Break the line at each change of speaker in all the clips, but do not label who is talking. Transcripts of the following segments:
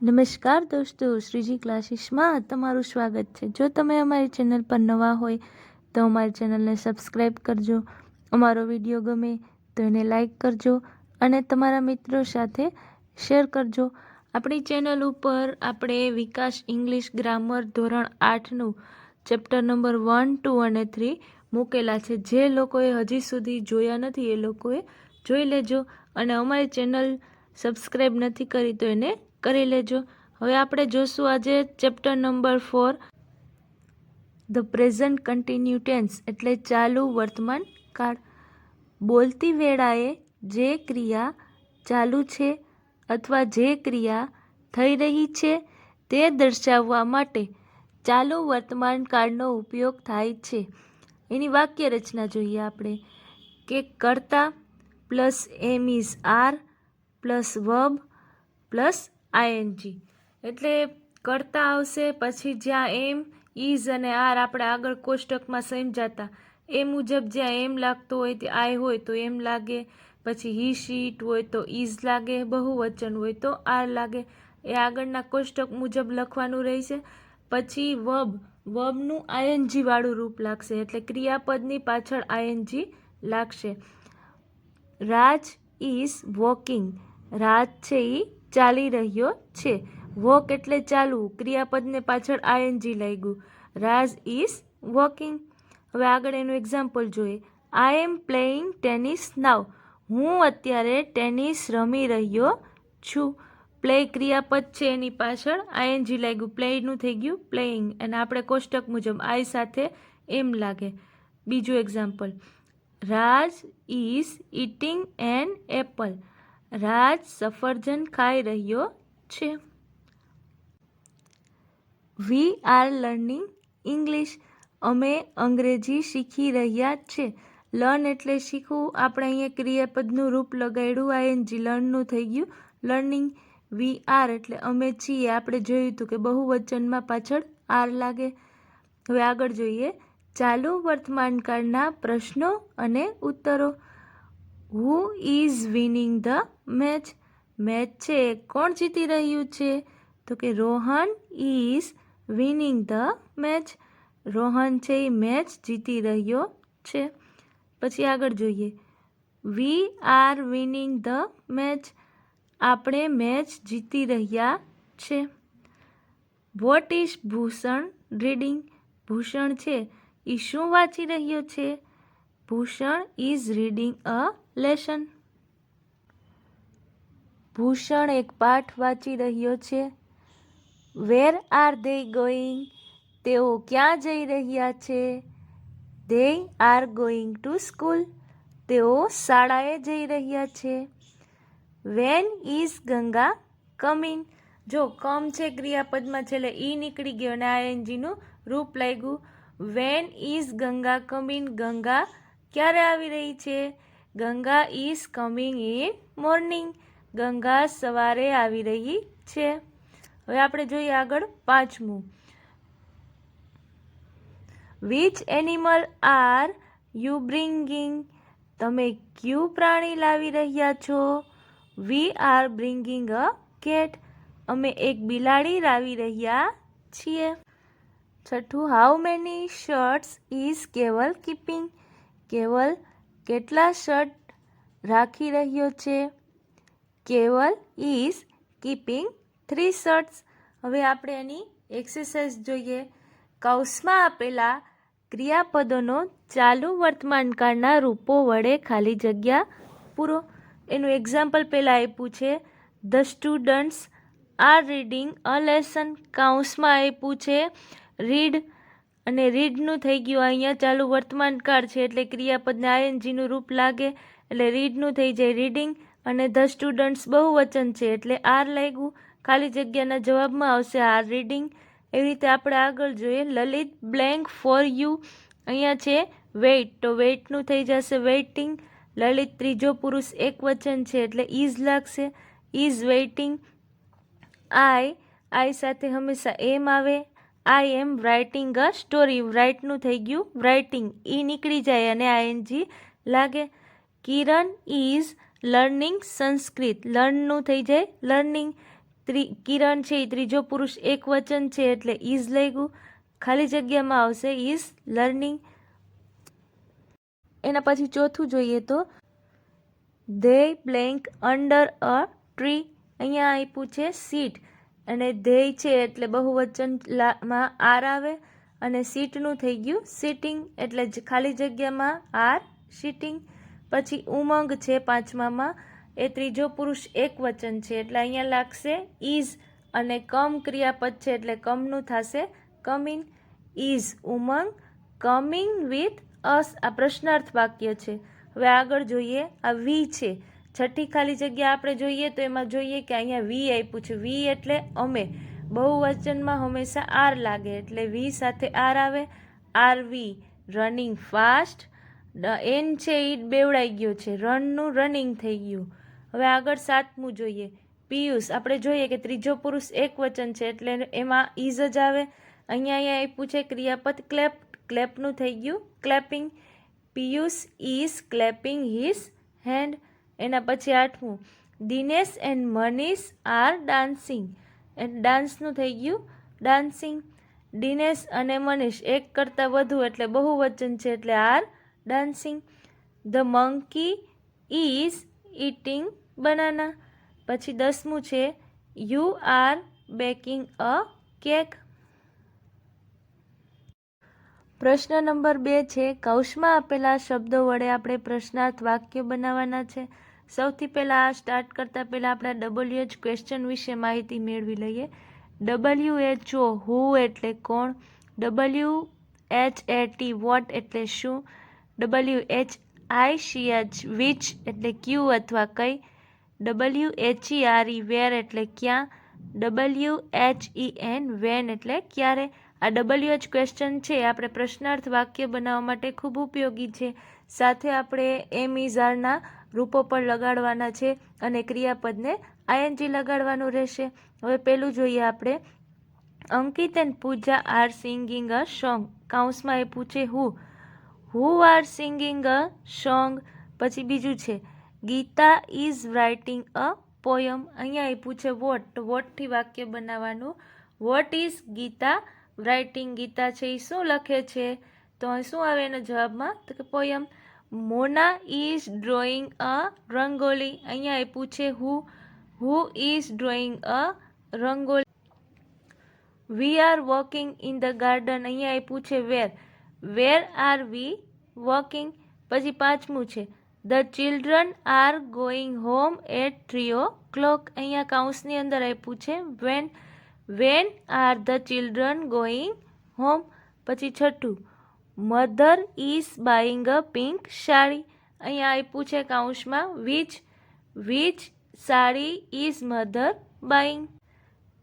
નમસ્કાર દોસ્તો, શ્રીજી ક્લાસીસમાં તમારું સ્વાગત છે। જો તમે અમારી ચેનલ પર નવા હોય તો અમારી ચેનલને સબસ્ક્રાઈબ કરજો। અમારો વિડીયો ગમે તો એને લાઈક કરજો અને તમારા મિત્રો સાથે શેર કરજો। આપણી ચેનલ ઉપર આપણે વિકાસ ઇંગ્લિશ ગ્રામર ધોરણ 8નું ચેપ્ટર નંબર 1, 2 અને 3 મૂકેલા છે। જે લોકોએ હજી સુધી જોયા નથી એ લોકોએ જોઈ લેજો અને અમારી ચેનલ સબસ્ક્રાઈબ નથી કરી તો એને કરી લેજો। હવે આપણે જોશું આજે chapter number 4 the present continue tense એટલે ચાલુ વર્તમાન કાળ। બોલતી વેળાએ જે ક્રિયા ચાલુ છે અથવા જે ક્રિયા થઈ રહી છે તે દર્શાવવા માટે ચાલુ વર્તમાન કાળનો ઉપયોગ થાય છે। એની વાક્ય રચના જોઈએ આપણે કે કર્તા plus am is are plus verb plus ING એટલે કર્તા આવશે, પછી જ્યાં એમ ઇઝ અને આર આપણે આગળ કોષ્ટકમાં સમજાતા એ મુજબ જ્યાં એમ લાગતો હોય તે આઈ હોય તો એમ લાગે, પછી હી શી ઇટ હોય તો ઇઝ લાગે, બહુવચન હોય તો આર લાગે, એ આગળના કોષ્ટક મુજબ લખવાનું રહેશે। પછી વર્બનું આઈએનજી વાળું રૂપ લાગશે એટલે ક્રિયાપદની પાછળ આઈએનજી લાગશે। રાજ ઇઝ વોકિંગ, રાજ છે એ ચાલી રહ્યો છે। વોક એટલે ચાલવું, ક્રિયાપદને પાછળ આઈએનજી લાગ્યું, રાજ ઇઝ વોકિંગ। હવે આગળ એનું એક્ઝામ્પલ જોઈએ। આઈ એમ પ્લેઇંગ ટેનિસ નાવ, હું અત્યારે ટેનિસ રમી રહ્યો છું। પ્લે ક્રિયાપદ છે એની પાછળ આઈએનજી લાગ્યું, પ્લેનું થઈ ગયું પ્લેઇંગ અને આપણે કોષ્ટક મુજબ આઈ સાથે એમ લાગે। બીજું example, Raj is eating an apple, Raj સફરજન ખાઈ રહ્યો છે। વી આર લર્નિંગ ઇંગ્લિશ, અમે અંગ્રેજી શીખી રહ્યા છે। લર્ન એટલે શીખવું, આપણે અહીંયા ક્રિયાપદનું રૂપ લગાડ્યું આઈએનજી, લર્નનું થઈ ગયું લર્નિંગ। વી આર એટલે અમે છીએ, આપણે જોયું હતું કે બહુવચનમાં પાછળ આર લાગે। હવે આગળ જોઈએ ચાલુ વર્તમાન કાળના પ્રશ્નો અને ઉત્તરો। Who is winning the match, match છે એ કોણ જીતી રહ્યું છે તો કે Rohan is winning the match, Rohan છે એ મેચ જીતી રહ્યો છે। પછી આગળ જોઈએ we are winning the match, આપણે મેચ જીતી રહ્યા છે। What is Bhushan reading, Bhushan છે એ શું વાંચી રહ્યો છે, Bhushan is reading a lesson, Bhushan એક પાઠ વાંચી રહ્યો છે। વેર આર ધે ગોઈંગ, તેઓ ક્યાં જઈ રહ્યા છે, they are going to school, તેઓ શાળાએ જઈ રહ્યા છે। વેન ઇઝ ગંગા કમિંગ, જો કમ છે ક્રિયાપદમાં છેલ્લે ઈ નીકળી ગયો અને આઈએનજીનું રૂપ લાગ્યું। When is Ganga coming, Ganga ક્યારે આવી રહી છે, Ganga is coming in morning, Ganga સવારે આવી રહી છે। હવે આપણે જોઈએ આગળ પાંચમું, which animal are you bringing, તમે કયું પ્રાણી લાવી રહ્યા છો, we are bringing a cat, અમે એક બિલાડી લાવી રહ્યા છીએ। છઠ્ઠું, હાઉ મેની શર્ટ્સ ઇઝ કેવલ કીપિંગ, કેવલ કેટલા શર્ટ રાખી રહ્યો છે, કેવલ ઇઝ કીપિંગ 3 શર્ટ્સ। હવે આપણે એની એક્સરસાઇઝ જોઈએ। કૌંસમાં આપેલા ક્રિયાપદોનો ચાલુ વર્તમાન કાળના રૂપો વડે ખાલી જગ્યા પૂરો। એનું એક્ઝામ્પલ પહેલાં આપ્યું છે the students are reading a lesson, કૌંસમાં આપ્યું છે રીડ અને રીડનું થઈ ગયું અહીંયા ચાલુ વર્તમાન કાળ છે એટલે ક્રિયાપદને આઈએનજીનું રૂપ લાગે એટલે રીડનું થઈ જાય રીડિંગ અને ધ સ્ટુડન્ટ્સ બહુવચન છે એટલે આર લાગ્યું, ખાલી જગ્યાના જવાબમાં આવશે આર રીડિંગ। એવી રીતે આપણે આગળ જોઈએ લલિત બ્લેન્ક ફોર યુ, અહીંયા છે વેઇટ તો વેઇટનું થઈ જશે વેઇટિંગ, લલિત ત્રીજો પુરુષ એક વચન છે એટલે ઇઝ લાગશે, ઇઝ વેઇટિંગ। આઈ સાથે હંમેશા એમ આવે, આઈ એમ રાઇટિંગ અ સ્ટોરી, રાઇટનું થઈ ગયું રાઇટિંગ, ઈ નીકળી જાય અને આઈએનજી લાગે। કિરણ ઇઝ લર્નિંગ સંસ્કૃત, લર્નનું થઈ જાય લર્નિંગ, કિરણ છે એ ત્રીજો પુરુષ એક વચન છે એટલે ઇઝ લઈ ગયું. ખાલી જગ્યામાં આવશે ઇઝ લર્નિંગ. એના પછી ચોથું જોઈએ તો they blank under a tree. અહીંયા આપ્યું છે સીટ અને ધેય છે એટલે બહુવચનમાં આર આવે અને સીટનું થઈ ગયું સિટિંગ એટલે ખાલી જગ્યામાં આર સિટિંગ. પછી ઉમંગ છે પાંચમામાં, એ ત્રીજો પુરુષ એક વચન છે એટલે અહીંયા લાગશે ઇઝ અને કમ ક્રિયાપદ છે એટલે કમનું થશે coming. Is Umang coming with us. આ પ્રશ્નાર્થ વાક્ય છે. હવે આગળ જોઈએ, આ વી છે. છઠ્ઠી ખાલી જગ્યા આપણે જોઈએ તો એમાં જોઈએ કે અહીંયા વી આપ્યું છે. વી એટલે અમે. બહુવચનમાં હંમેશા આર લાગે એટલે વી સાથે આર આવે. આર વી રનિંગ ફાસ્ટ. એન છે એ બેવડાઈ ગયો છે, રનનું રનિંગ થઈ ગયું. હવે આગળ સાતમું જોઈએ, પિયુષ. આપણે જોઈએ કે ત્રીજો પુરુષ એક વચન છે એટલે એમાં ઇઝ જ આવે. અહીંયા આપ્યું છે ક્રિયાપદ ક્લેપ. ક્લેપનું થઈ ગયું clapping. Piyush is clapping his hand. એના પછી આઠમું, Dinesh and Manish are dancing. ડાન્સનું થઈ ગયું ડાન્સિંગ. દિનેશ અને મનીષ એક કરતાં વધુ એટલે બહુવચન છે એટલે are dancing. The monkey is eating banana. પછી 10મું છે you are baking a cake. પ્રશ્ન નંબર 2 છે, કૌંસમાં આપેલા શબ્દો વડે આપણે પ્રશ્નાર્થ વાક્ય બનાવવાના છે. સૌથી પહેલાં આ સ્ટાર્ટ કરતાં પહેલાં આપણે WH ક્વેશ્ચન વિશે માહિતી મેળવી લઈએ. WHO હુ એટલે કોણ, WHAT વોટ એટલે શું, WHICH વિચ એટલે ક્યું અથવા કઈ, WHERE વેર એટલે ક્યાં, WHEN વેન એટલે ક્યારે. આ WH ક્વેશ્ચન છે આપણે પ્રશ્નાર્થ વાક્ય બનાવવા માટે ખૂબ ઉપયોગી છે. સાથે આપણે એમ ઇઝ આરના રૂપો પર લગાડવાના છે અને ક્રિયાપદને ING લગાડવાનું રહેશે. હવે પહેલું જોઈએ આપણે, Ankit and Puja are singing a song. કૌંસમાં એ પૂછે who are singing a song. પછી બીજું છે, Gita is writing a poem. અહીંયા એ પૂછે વોટ, તો વોટથી વાક્ય બનાવવાનું. What is Gita writing. Gita છે એ શું લખે છે, તો શું આવે એના જવાબમાં, તો કે પોયમ. મોના ઇઝ ડ્રોઈંગ અ રંગોલી. અહીંયા એ પૂછે who is drawing a rangoli. We are walking in the garden. અહીંયા એ પૂછે વેર આર વી વોકિંગ. પછી 5મું છે, the children are going home at 3 o'clock. અહીંયા કૌંસની અંદર આપ્યું છે when are the children going home. પછી 6, mother is buying a pink sari. અહીંયા આપ્યું છે કૌંસમાં which sari is mother buying.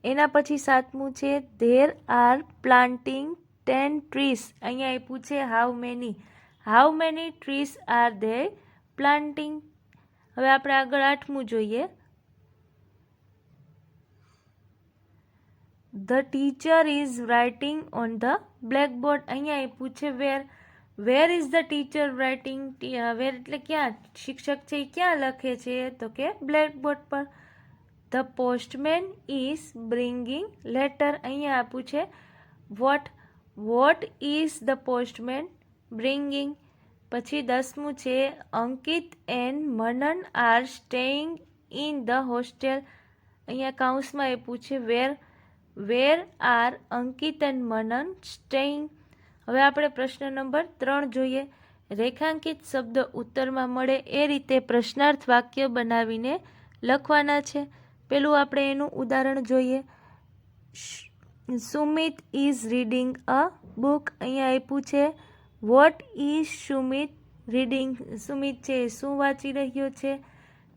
એના પછી 7મું છે, ધેર આર પ્લાન્ટિંગ 10 trees. અહીંયા આપ્યું છે how many trees are they planting. હવે આપણે આગળ 8મું જોઈએ, the teacher is writing on the blackboard. અહીંયા આપ્યું છે where is the teacher writing. Where એટલે ક્યાં, શિક્ષક છે એ ક્યાં લખે છે, તો કે બ્લેકબોર્ડ પર. The postman is bringing letter. અહીંયા આપ્યું છે what is the postman bringing. પછી 10મું છે, Ankit and Manan are staying in the hostel. અહીંયા કૌંસમાં આપ્યું છે where are Ankit and Manan staying. હવે આપણે પ્રશ્ન નંબર 3 જોઈએ, રેખાંકિત શબ્દ ઉત્તરમાં મળે એ રીતે પ્રશ્નાર્થ વાક્ય બનાવીને લખવાના છે. પેલું આપણે એનું ઉદાહરણ જોઈએ, Sumit is reading a book. અહીંયા આપ્યું છે what is Sumit reading. Sumit છે એ શું વાંચી રહ્યો છે.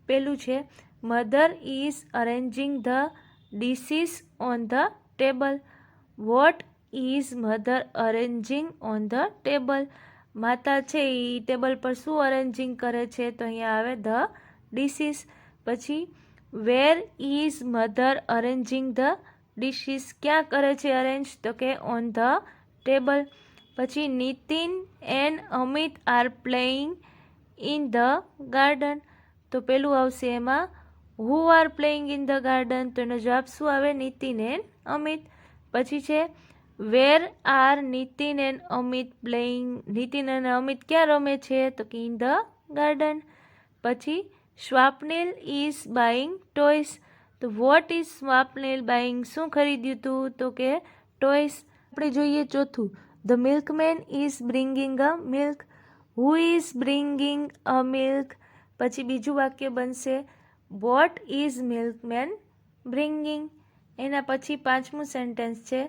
પેલું છે, mother is arranging the dishes on the table. What is mother arranging on the table. માતા છે એ ટેબલ પર શું અરેન્જિંગ કરે છે, તો અહીંયા આવે ધ ડિશિસ. પછી where is mother arranging the dishes. ક્યાં કરે છે અરેન્જ, તો કે ઓન ધ ટેબલ. પછી Nitin and Amit are playing in the garden. તો પેલું આવશે એમાં who are playing in the garden, તો એનો જવાબ શું આવે? નીતિન એન્ડ અમિત. પછી છે where are Nitin and Amit playing, Nitin અને અમિત ક્યાં રમે છે? તો કે ઇન ધ ગાર્ડન. પછી સ્વાપ્નિલ ઇઝ બાઇંગ ટોયસ, તો વોટ ઇઝ સ્વાપ્નિલ બાઇંગ, શું ખરીદ્યું હતું? તો કે ટોયસ. આપણે જોઈએ ચોથું, the milkman is bringing a milk, who is bringing a milk. પછી બીજું વાક્ય બનશે વોટ ઇઝ મિલ્કમેન બ્રિંગિંગ. એના પછી પાંચમું સેન્ટેન્સ છે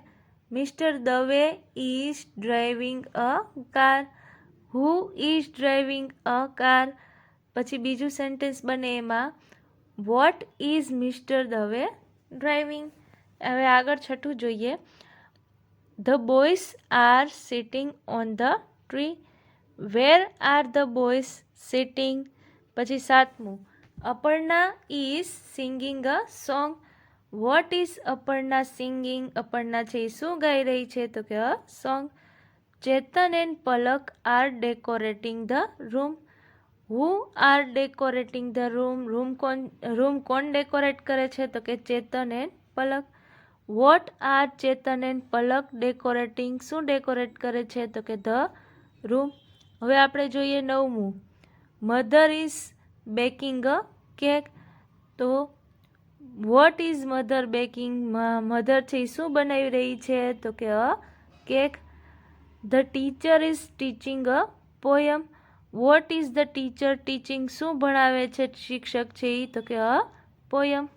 mister Dave is driving a car, who is driving a car. પછી બીજું સેન્ટેન્સ બને એમાં what is mister Dave driving. હવે આગળ છઠ્ઠું જોઈએ, the boys are sitting on the tree, where are the boys sitting. પછી સાતમું, Aparna is singing a song, what is Aparna singing, Aparna છે એ શું ગાઈ રહી છે? તો કે a song. Chetan and Palak are decorating the room, who are decorating the room, room કોણ ડેકોરેટ કરે છે? તો કે Chetan and Palak. What are Chetan and Palak decorating, શું ડેકોરેટ કરે છે? તો કે ધ રૂમ. હવે આપણે જોઈએ નવમું, mother is baking a cake, તો what is mother baking, mother છે એ શું બનાવી રહી છે? તો કે a cake. The teacher is teaching a poem, what is the teacher teaching, શું ભણાવે છે શિક્ષક છે એ? તો કે અ પોયમ.